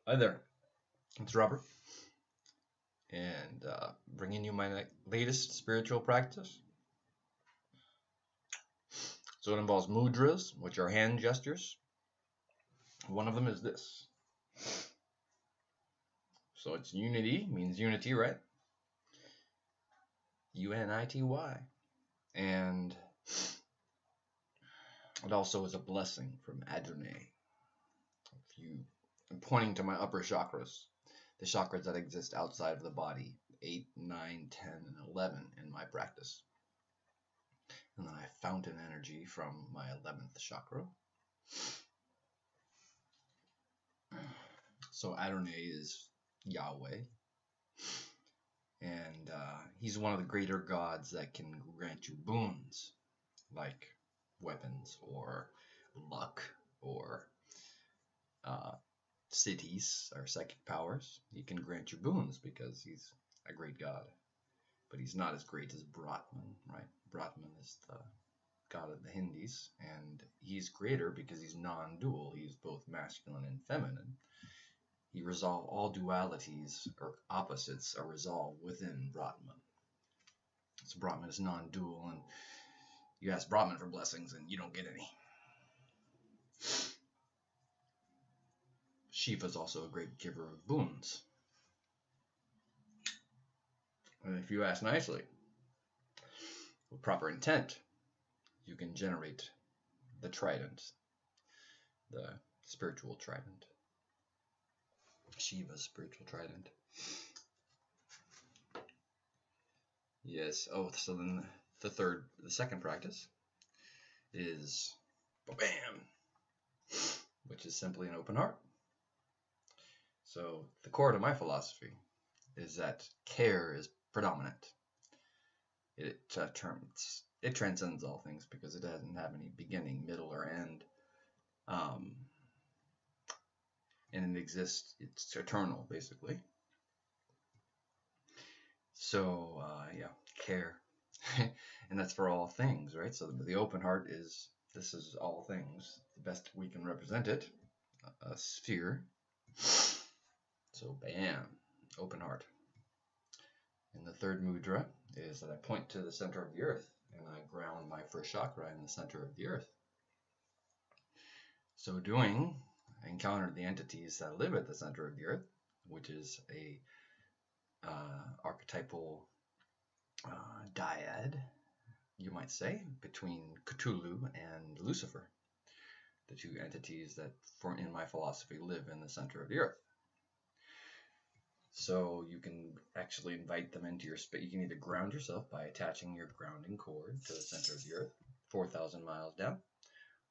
Hi there, it's Robert, and bringing you my latest spiritual practice. So it involves mudras, which are hand gestures. One of them is this. So it's unity, means unity, right? UNITY. And it also is a blessing from Adonai. I'm pointing to my upper chakras, the chakras that exist outside of the body, 8, 9, 10, and 11 in my practice. And then I fountain energy from my 11th chakra. So Adonai is Yahweh, and he's one of the greater gods that can grant you boons, like weapons or luck or cities or psychic powers. He can grant you boons because he's a great god, but he's not as great as Brahman, right? Brahman is the god of the Hindus, and he's greater because he's non-dual. He's both masculine and feminine. He resolves all dualities or opposites are resolved within Brahman. So Brahman is non-dual, and you ask Brahman for blessings and you don't get any. Shiva is also a great giver of boons. And if you ask nicely, with proper intent, you can generate the trident, the spiritual trident. Shiva's spiritual trident. Yes. Oh, so then the second practice is bam, which is simply an open heart. So the core to my philosophy is that care is predominant. It transcends all things because it doesn't have any beginning, middle, or end. And it exists, it's eternal, basically. So, yeah, care. And that's for all things, right? So the open heart this is all things. The best we can represent it, a sphere. So, bam, open heart. And the third mudra is that I point to the center of the earth and I ground my first chakra in the center of the earth. So doing, I encountered the entities that live at the center of the earth, which is a archetypal dyad, you might say, between Cthulhu and Lucifer, the two entities that, in my philosophy, live in the center of the earth. So you can actually invite them into your space. You can either ground yourself by attaching your grounding cord to the center of the earth, 4,000 miles down,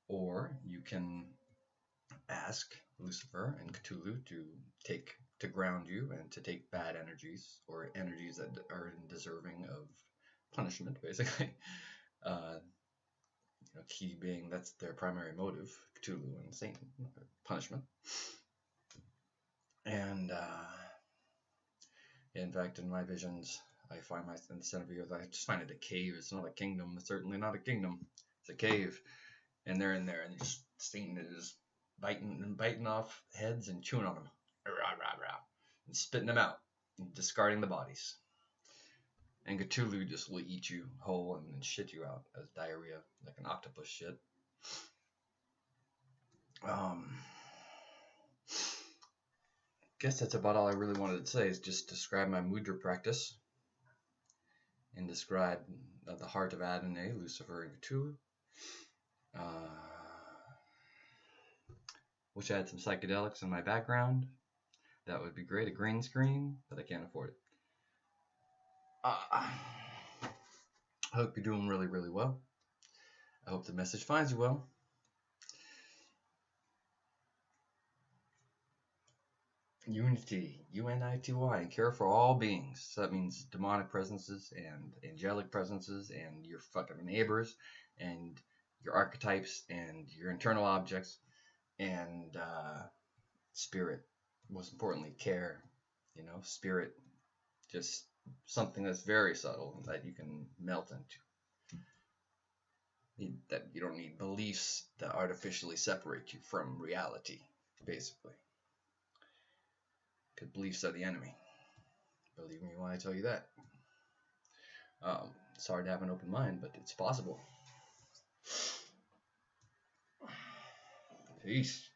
or you can ask Lucifer and Cthulhu to ground you and to take bad energies or energies that are deserving of punishment, basically. Key being that's their primary motive, Cthulhu and Satan, punishment. And in fact, in my visions, I find myself in the center of the earth. I just find it a cave. It's not a kingdom. It's certainly not a kingdom. It's a cave, and they're in there, and just Satan is biting off heads and chewing on them, and spitting them out, and discarding the bodies. And Cthulhu just will eat you whole and then shit you out as diarrhea, like an octopus shit. Guess that's about all I really wanted to say, is just describe my mudra practice and describe the heart of Adonai, Lucifer, and Cthulhu. Wish I had some psychedelics in my background. That would be great. A green screen, but I can't afford it. I hope you're doing really, really well. I hope the message finds you well. Unity, UNITY, and care for all beings. So that means demonic presences and angelic presences and your fucking neighbors and your archetypes and your internal objects and spirit. Most importantly, care. Spirit. Just something that's very subtle that you can melt into. That you don't need beliefs that artificially separate you from reality, basically. Because beliefs are the enemy. Believe me when I tell you that. It's hard to have an open mind, but it's possible. Peace.